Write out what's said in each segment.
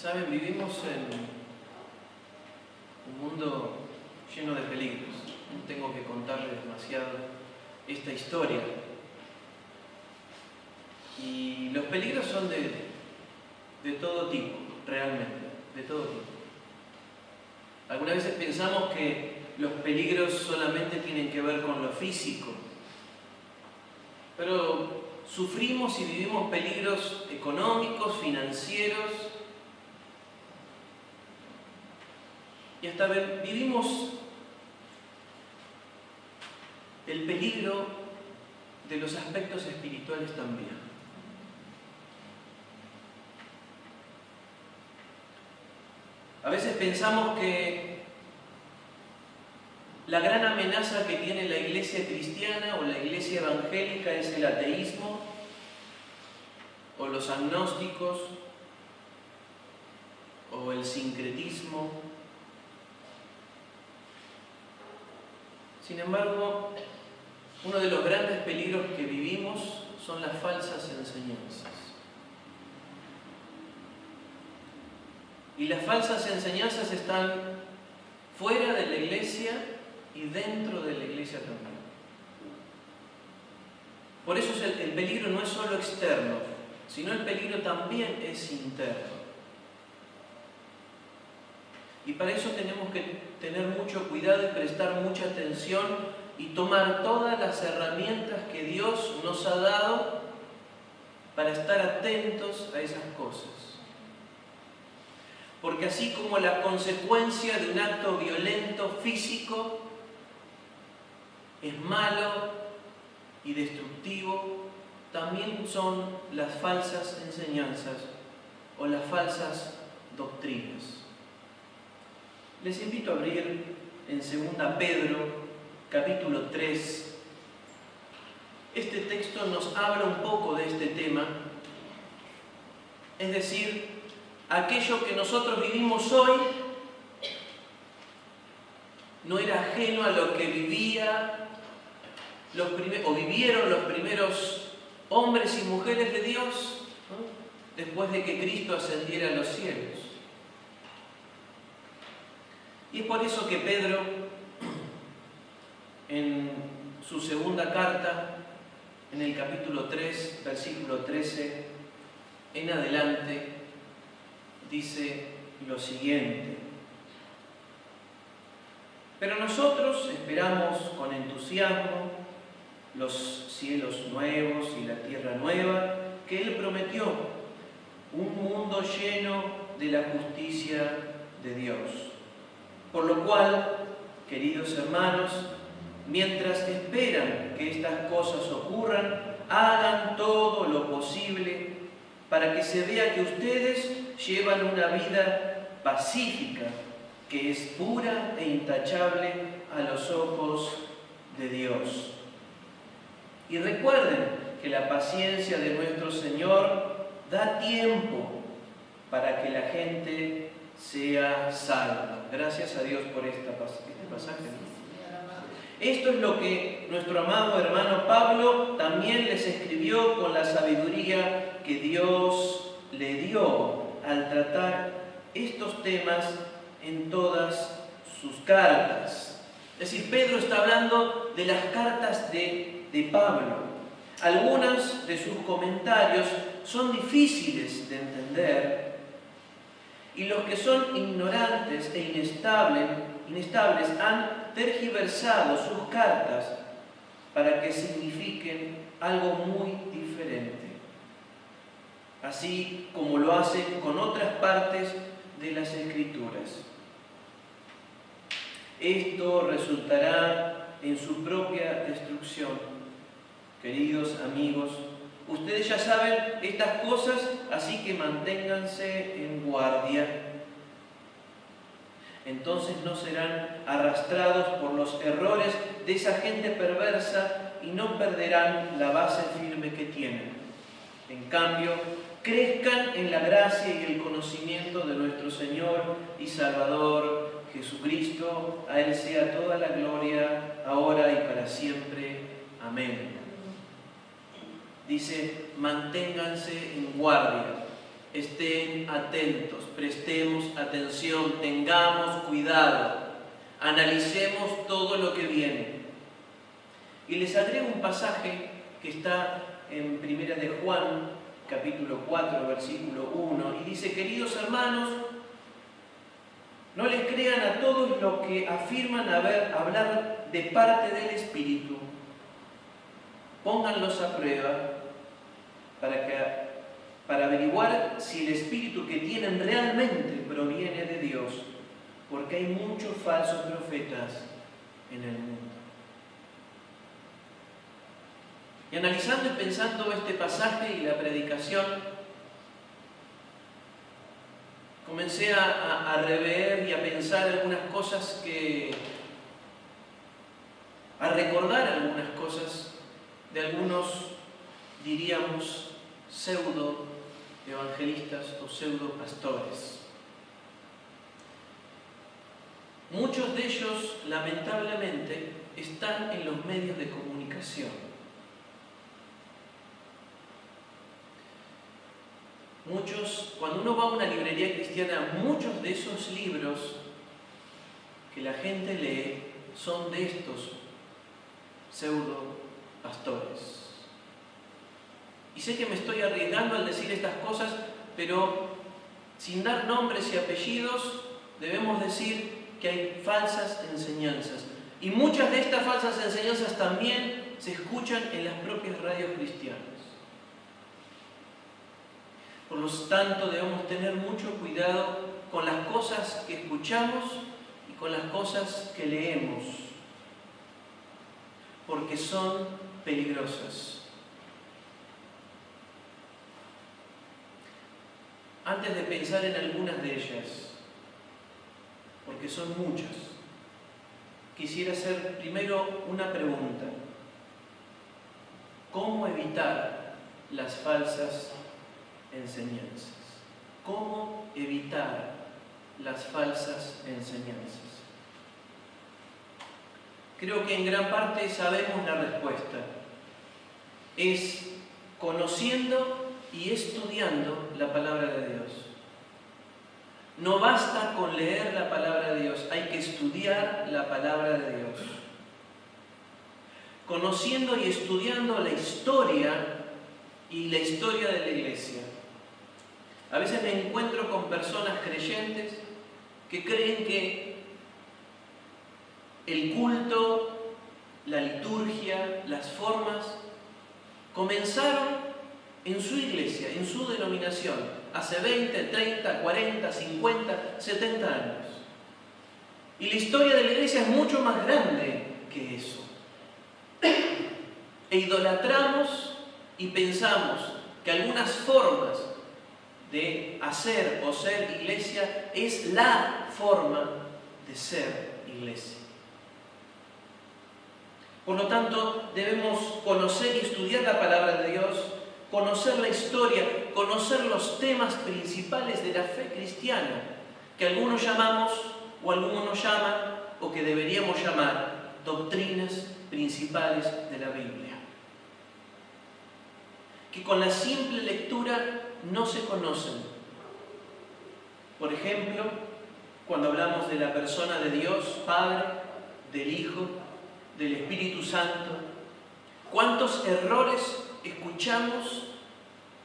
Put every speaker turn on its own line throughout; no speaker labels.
Saben, vivimos en un mundo lleno de peligros. No tengo que contarles demasiado esta historia. Y los peligros son de todo tipo, realmente, de todo tipo. Algunas veces pensamos que los peligros solamente tienen que ver con lo físico, pero sufrimos y vivimos peligros económicos, financieros, y hasta vivimos el peligro de los aspectos espirituales también. A veces pensamos que la gran amenaza que tiene la iglesia cristiana o la iglesia evangélica es el ateísmo o los agnósticos o el sincretismo. Sin embargo, uno de los grandes peligros que vivimos son las falsas enseñanzas. Y las falsas enseñanzas están fuera de la iglesia y dentro de la iglesia también. Por eso el peligro no es solo externo, sino el peligro también es interno. Y para eso tenemos que tener mucho cuidado y prestar mucha atención y tomar todas las herramientas que Dios nos ha dado para estar atentos a esas cosas. Porque así como la consecuencia de un acto violento físico es malo y destructivo, también son las falsas enseñanzas o las falsas doctrinas. Les invito a abrir en 2 Pedro, capítulo 3. Este texto nos habla un poco de este tema, es decir, aquello que nosotros vivimos hoy no era ajeno a lo que vivieron los primeros hombres y mujeres de Dios, ¿no?, después de que Cristo ascendiera a los cielos. Y es por eso que Pedro, en su segunda carta, en el capítulo 3, versículo 13, en adelante, dice lo siguiente: pero nosotros esperamos con entusiasmo los cielos nuevos y la tierra nueva que Él prometió, un mundo lleno de la justicia de Dios. Por lo cual, queridos hermanos, mientras esperan que estas cosas ocurran, hagan todo lo posible para que se vea que ustedes llevan una vida pacífica, que es pura e intachable a los ojos de Dios. Y recuerden que la paciencia de nuestro Señor da tiempo para que la gente sea salva. Gracias a Dios por este pasaje. Esto es lo que nuestro amado hermano Pablo también les escribió con la sabiduría que Dios le dio al tratar estos temas en todas sus cartas. Es decir, Pedro está hablando de las cartas de Pablo. Algunos de sus comentarios son difíciles de entender, y los que son ignorantes e inestables han tergiversado sus cartas para que signifiquen algo muy diferente, así como lo hacen con otras partes de las Escrituras. Esto resultará en su propia destrucción. Queridos amigos, ustedes ya saben estas cosas, así que manténganse en guardia. Entonces no serán arrastrados por los errores de esa gente perversa y no perderán la base firme que tienen. En cambio, crezcan en la gracia y el conocimiento de nuestro Señor y Salvador Jesucristo. A Él sea toda la gloria, ahora y para siempre. Amén. Dice, manténganse en guardia. estén atentos, prestemos atención, tengamos cuidado, analicemos todo lo que viene. Y les agrego un pasaje que está en Primera de Juan, capítulo 4, versículo 1, y dice: queridos hermanos, no les crean a todos los que afirman hablar de parte del Espíritu. Pónganlos a prueba para averiguar si el Espíritu que tienen realmente proviene de Dios, porque hay muchos falsos profetas en el mundo. Y analizando y pensando este pasaje y la predicación, comencé a rever y a pensar algunas cosas a recordar algunas cosas de algunos, diríamos, pseudo evangelistas o pseudo pastores. Muchos de ellos, lamentablemente, están en los medios de comunicación. Cuando uno va a una librería cristiana, muchos de esos libros que la gente lee son de estos pseudo pastores. Y sé que me estoy arriesgando al decir estas cosas, pero sin dar nombres y apellidos, debemos decir que hay falsas enseñanzas. Y muchas de estas falsas enseñanzas también se escuchan en las propias radios cristianas. Por lo tanto, debemos tener mucho cuidado con las cosas que escuchamos y con las cosas que leemos, porque son peligrosas. Antes de pensar en algunas de ellas, porque son muchas, quisiera hacer primero una pregunta: ¿cómo evitar las falsas enseñanzas? ¿Cómo evitar las falsas enseñanzas? Creo que en gran parte sabemos la respuesta. Es conociendo y estudiando la palabra de Dios. No basta con leer la palabra de Dios, hay que estudiar la palabra de Dios. Conociendo y estudiando la historia y la historia de la iglesia. A veces me encuentro con personas creyentes que creen que el culto, la liturgia, las formas, comenzaron en su iglesia, en su denominación, hace 20, 30, 40, 50, 70 años. Y la historia de la iglesia es mucho más grande que eso. E idolatramos y pensamos que algunas formas de hacer o ser iglesia es la forma de ser iglesia. Por lo tanto, debemos conocer y estudiar la palabra de Dios, conocer la historia, conocer los temas principales de la fe cristiana, que algunos llamamos o algunos llaman, o que deberíamos llamar, doctrinas principales de la Biblia, que con la simple lectura no se conocen. Por ejemplo, cuando hablamos de la persona de Dios, Padre, del Hijo, del Espíritu Santo, ¿cuántos errores escuchamos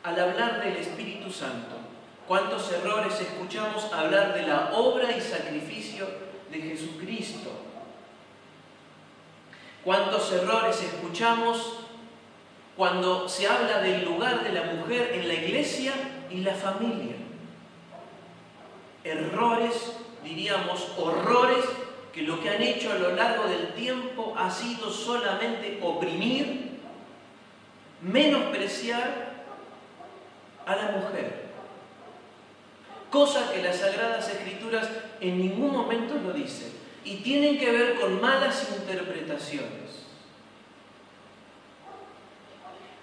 al hablar del Espíritu Santo? ¿Cuántos errores escuchamos hablar de la obra y sacrificio de Jesucristo? ¿Cuántos errores escuchamos cuando se habla del lugar de la mujer en la iglesia y la familia? Errores, diríamos, horrores, que lo que han hecho a lo largo del tiempo ha sido solamente oprimir, menospreciar a la mujer. Cosa que las Sagradas Escrituras en ningún momento lo dicen. Y tienen que ver con malas interpretaciones.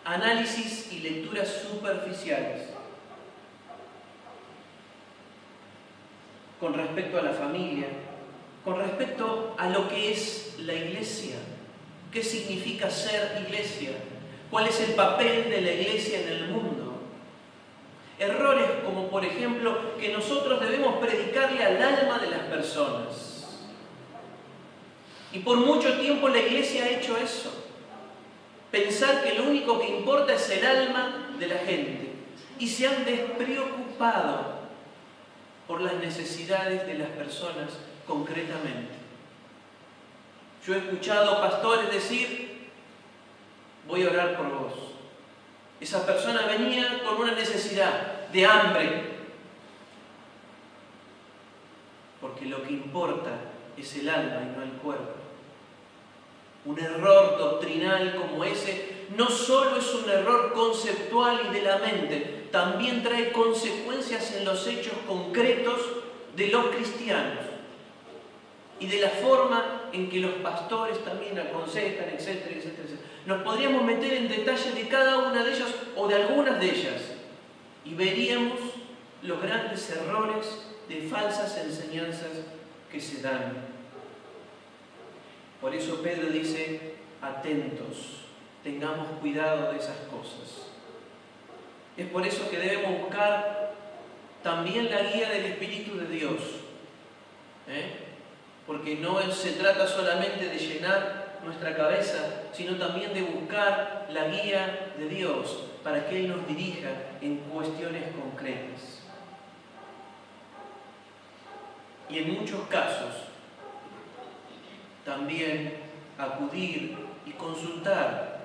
Análisis y lecturas superficiales con respecto a la familia, con respecto a lo que es la iglesia, qué significa ser iglesia, cuál es el papel de la iglesia en el mundo. Errores como, por ejemplo, que nosotros debemos predicarle al alma de las personas. Y por mucho tiempo la Iglesia ha hecho eso. Pensar que lo único que importa es el alma de la gente. Y se han despreocupado por las necesidades de las personas concretamente. Yo he escuchado pastores decir, voy a orar por vos. Esa persona venía con una necesidad de hambre. Porque lo que importa es el alma y no el cuerpo. Un error doctrinal como ese no solo es un error conceptual y de la mente, también trae consecuencias en los hechos concretos de los cristianos y de la forma en que los pastores también aconsejan, etcétera, etcétera, etcétera. Nos podríamos meter en detalle de cada una de ellas o de algunas de ellas y veríamos los grandes errores de falsas enseñanzas que se dan. Por eso Pedro dice, atentos, tengamos cuidado de esas cosas. Es por eso que debemos buscar también la guía del Espíritu de Dios. Porque no se trata solamente de llenar nuestra cabeza, sino también de buscar la guía de Dios para que Él nos dirija en cuestiones concretas. Y en muchos casos, también acudir y consultar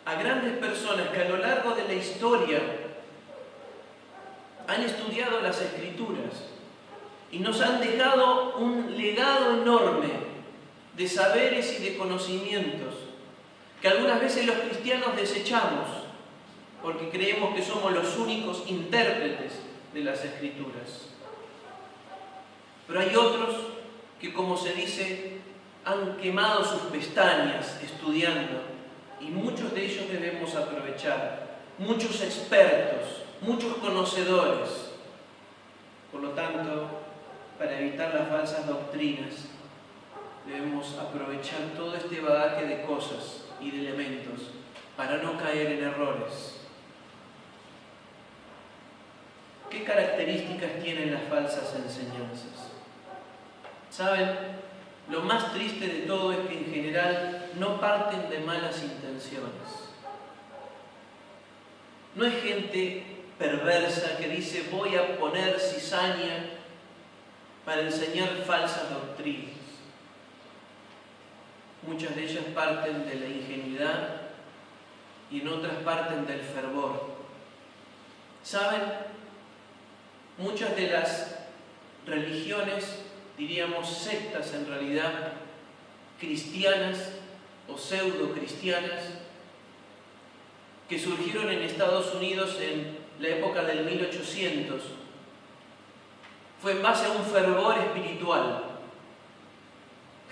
a grandes personas que a lo largo de la historia han estudiado las Escrituras y nos han dejado un legado enorme de saberes y de conocimientos que algunas veces los cristianos desechamos porque creemos que somos los únicos intérpretes de las Escrituras. Pero hay otros que, como se dice, han quemado sus pestañas estudiando y muchos de ellos debemos aprovechar, muchos expertos, muchos conocedores. Por lo tanto, para evitar las falsas doctrinas, debemos aprovechar todo este bagaje de cosas y de elementos para no caer en errores. ¿Qué características tienen las falsas enseñanzas? ¿Saben? Lo más triste de todo es que en general no parten de malas intenciones. No es gente perversa que dice voy a poner cizaña para enseñar falsas doctrinas. Muchas de ellas parten de la ingenuidad y en otras parten del fervor. ¿Saben? Muchas de las religiones, diríamos sectas en realidad, cristianas o pseudo-cristianas, que surgieron en Estados Unidos en la época del 1800, fue en base a un fervor espiritual.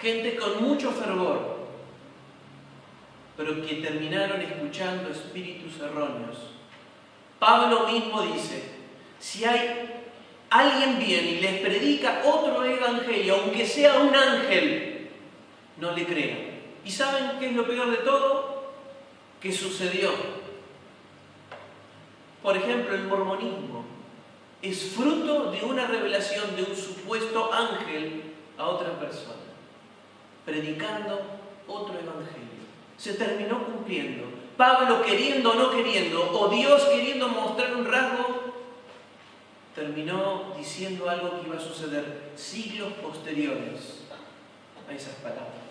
Gente con mucho fervor, pero que terminaron escuchando espíritus erróneos. Pablo mismo dice, si hay alguien viene y les predica otro evangelio, aunque sea un ángel, no le crean. ¿Y saben qué es lo peor de todo? ¿Qué sucedió? Por ejemplo, el mormonismo es fruto de una revelación de un supuesto ángel a otra persona, predicando otro evangelio. Se terminó cumpliendo. Pablo, queriendo o no queriendo, o Dios queriendo mostrar un rasgo, terminó diciendo algo que iba a suceder siglos posteriores a esas palabras.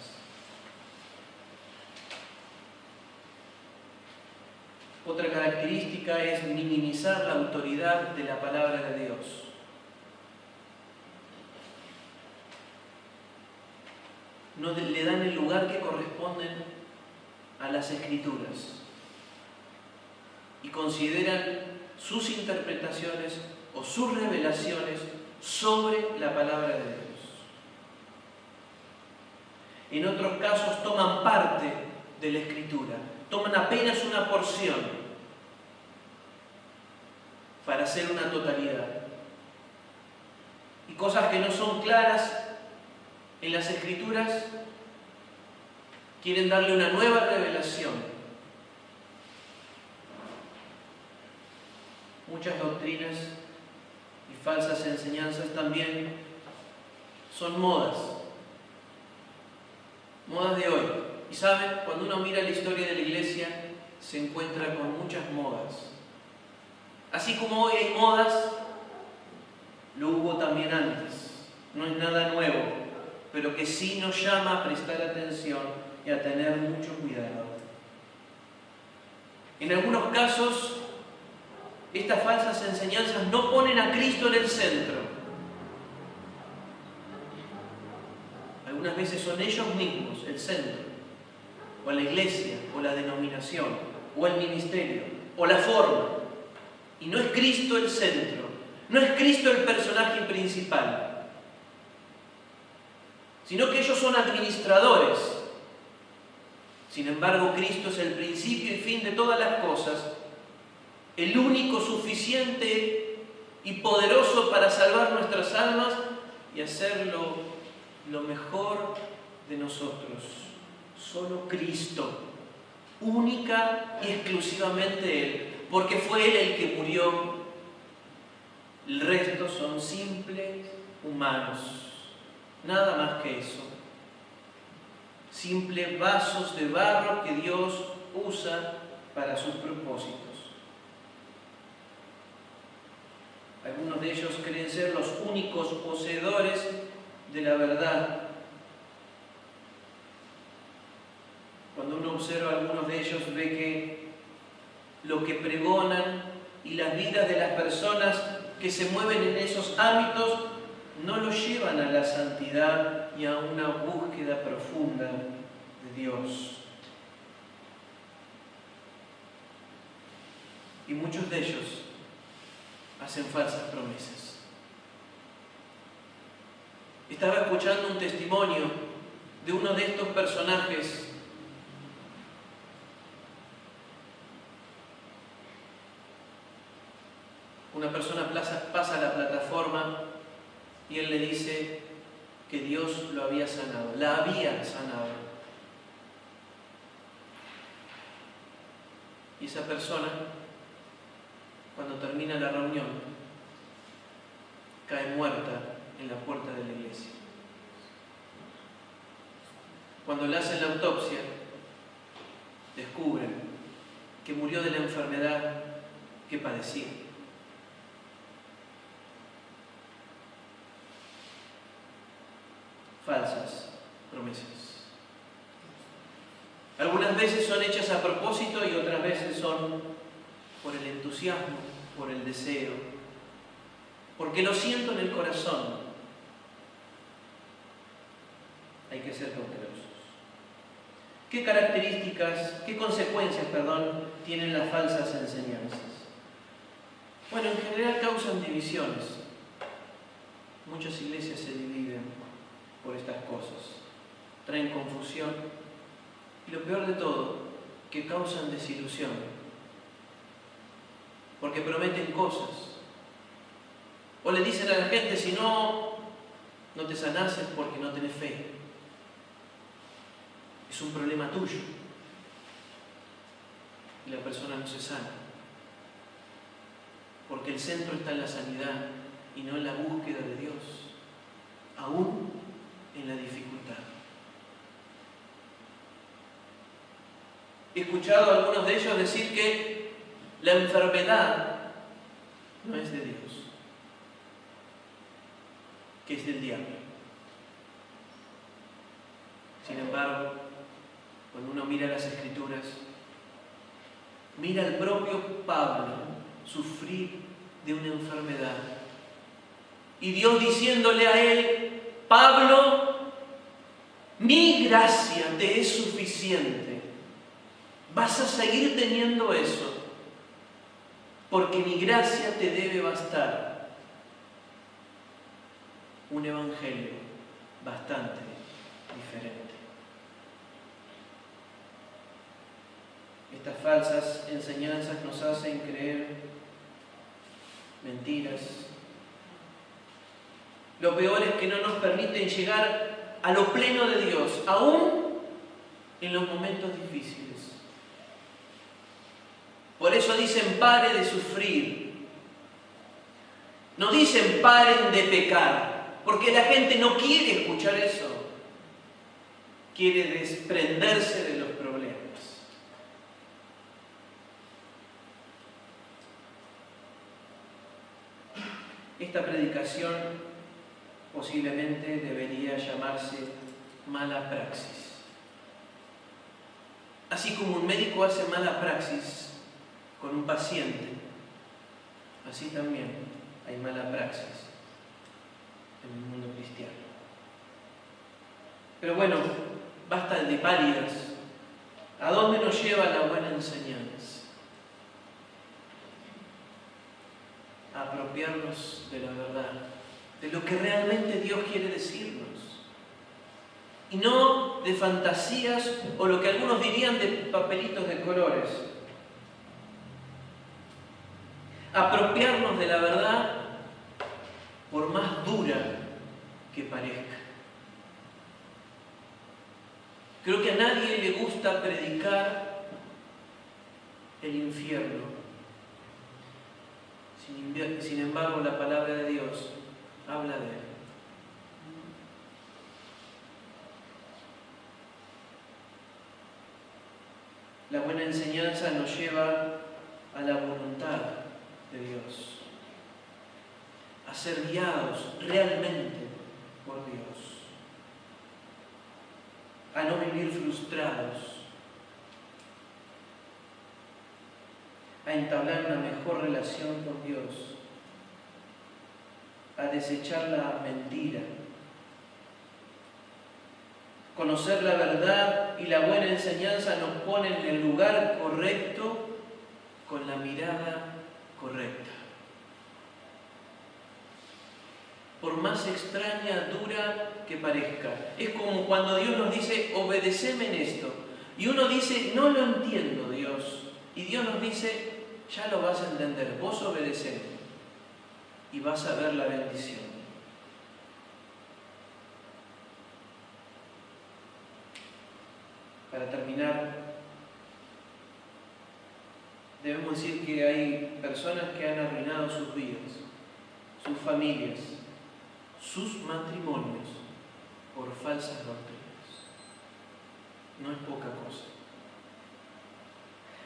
Otra característica es minimizar la autoridad de la palabra de Dios. No le dan el lugar que corresponde a las Escrituras y consideran sus interpretaciones o sus revelaciones sobre la palabra de Dios. En otros casos toman parte de la Escritura, toman apenas una porción para hacer una totalidad. Y cosas que no son claras en las Escrituras quieren darle una nueva revelación. Una nueva revelación. muchas doctrinas y falsas enseñanzas también son modas de hoy. Y saben, cuando uno mira la historia de la Iglesia, se encuentra con muchas modas. Así como hoy hay modas, lo hubo también antes. No es nada nuevo, pero que sí nos llama a prestar atención y a tener mucho cuidado. En algunos casos, estas falsas enseñanzas no ponen a Cristo en el centro. Algunas veces son ellos mismos el centro, o la iglesia, o la denominación, o el ministerio, o la forma. Y no es Cristo el centro, no es Cristo el personaje principal, sino que ellos son administradores. Sin embargo, Cristo es el principio y fin de todas las cosas, el único suficiente y poderoso para salvar nuestras almas y hacerlo lo mejor de nosotros. Solo Cristo, única y exclusivamente Él, porque fue Él el que murió. El resto son simples humanos, nada más que eso. Simples vasos de barro que Dios usa para sus propósitos. Algunos de ellos creen ser los únicos poseedores de la verdad. Cuando uno observa a algunos de ellos, ve que lo que pregonan y las vidas de las personas que se mueven en esos ámbitos no los llevan a la santidad y a una búsqueda profunda de Dios. Y muchos de ellos hacen falsas promesas. Estaba escuchando un testimonio de uno de estos personajes. Una persona pasa a la plataforma y él le dice que Dios lo había sanado, la había sanado. Y esa persona, cuando termina la reunión, cae muerta en la puerta de la iglesia. Cuando le hacen la autopsia, descubren que murió de la enfermedad que padecía. Falsas promesas. Algunas veces son hechas a propósito y otras veces son por el entusiasmo, por el deseo, porque lo siento en el corazón. Hay que ser cautelosos. ¿Qué características, qué consecuencias, tienen las falsas enseñanzas? Bueno, en general causan divisiones. Muchas iglesias se dividen por estas cosas. Traen confusión y lo peor de todo, que causan desilusión. Porque prometen cosas. O le dicen a la gente, si no te sanás es porque no tenés fe. Es un problema tuyo. Y la persona no se sana. Porque el centro está en la sanidad y no en la búsqueda de Dios. Aún en la dificultad. He escuchado a algunos de ellos decir que la enfermedad no es de Dios, que es del diablo. Sin embargo, cuando uno mira las Escrituras, mira al propio Pablo sufrir de una enfermedad. Y Dios diciéndole a él, Pablo, mi gracia te es suficiente. Vas a seguir teniendo eso, porque mi gracia te debe bastar. Un evangelio bastante diferente. Estas falsas enseñanzas nos hacen creer mentiras. Lo peor es que no nos permiten llegar a lo pleno de Dios, aún en los momentos difíciles. Por eso dicen, pare de sufrir, No dicen paren de pecar, porque la gente no quiere escuchar eso. Quiere desprenderse de los problemas. Esta predicación posiblemente debería llamarse mala praxis. Así como un médico hace mala praxis con un paciente, así también hay mala praxis en el mundo cristiano. Pero bueno, basta de parias. ¿A dónde nos lleva la buena enseñanza? A apropiarnos de la verdad, de lo que realmente Dios quiere decirnos. Y no de fantasías o lo que algunos dirían de papelitos de colores. Apropiarnos de la verdad por más dura que parezca. Creo que a nadie le gusta predicar el infierno. Sin embargo, la palabra de Dios habla de él. La buena enseñanza nos lleva a la voluntad de Dios, a ser guiados realmente por Dios, a no vivir frustrados, a entablar una mejor relación con Dios, a desechar la mentira, conocer la verdad y la buena enseñanza nos pone en el lugar correcto con la mirada correcta. Por más extraña, dura que parezca. Es como cuando Dios nos dice, obedeceme en esto. Y uno dice, no lo entiendo, Dios. Y Dios nos dice, ya lo vas a entender, vos obedeceme. Y vas a ver la bendición. Para terminar, debemos decir que hay personas que han arruinado sus vidas, sus familias, sus matrimonios por falsas doctrinas. No es poca cosa.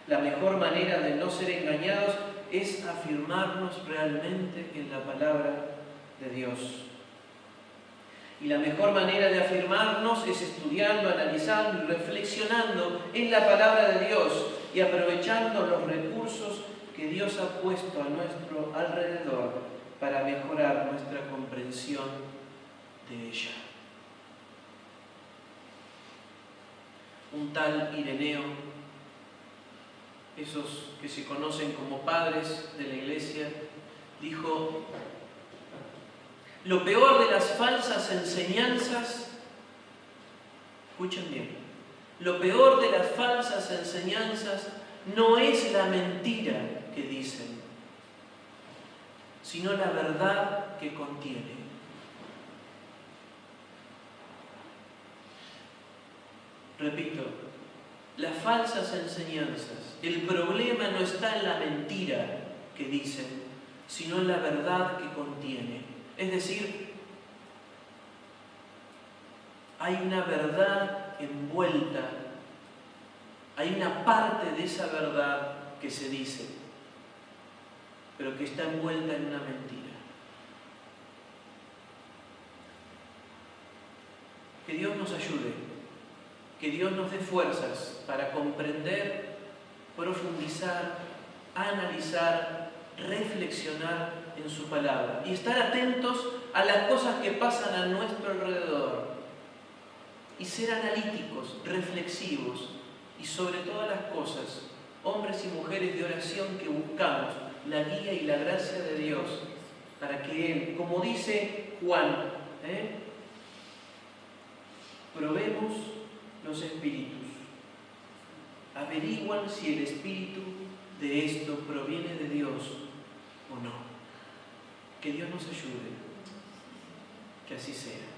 La mejor manera de no ser engañados es afirmarnos realmente en la palabra de Dios. Y la mejor manera de afirmarnos es estudiando, analizando y reflexionando en la palabra de Dios y aprovechando los recursos que Dios ha puesto a nuestro alrededor para mejorar nuestra comprensión de ella. Un tal Ireneo, esos que se conocen como padres de la Iglesia, dijo: lo peor de las falsas enseñanzas, escuchen bien, lo peor de las falsas enseñanzas no es la mentira que dicen, sino la verdad que contiene. Repito, las falsas enseñanzas, el problema no está en la mentira que dicen, sino en la verdad que contiene. Es decir, hay una verdad envuelta, hay una parte de esa verdad que se dice, pero que está envuelta en una mentira. Que Dios nos ayude, que Dios nos dé fuerzas para comprender, profundizar, analizar, reflexionar en su palabra y estar atentos a las cosas que pasan a nuestro alrededor y ser analíticos, reflexivos y sobre todas las cosas, hombres y mujeres de oración que buscamos la guía y la gracia de Dios para que Él, como dice Juan, probemos los espíritus, averiguan si el espíritu de esto proviene de Dios o no. Que Dios nos ayude, que así sea.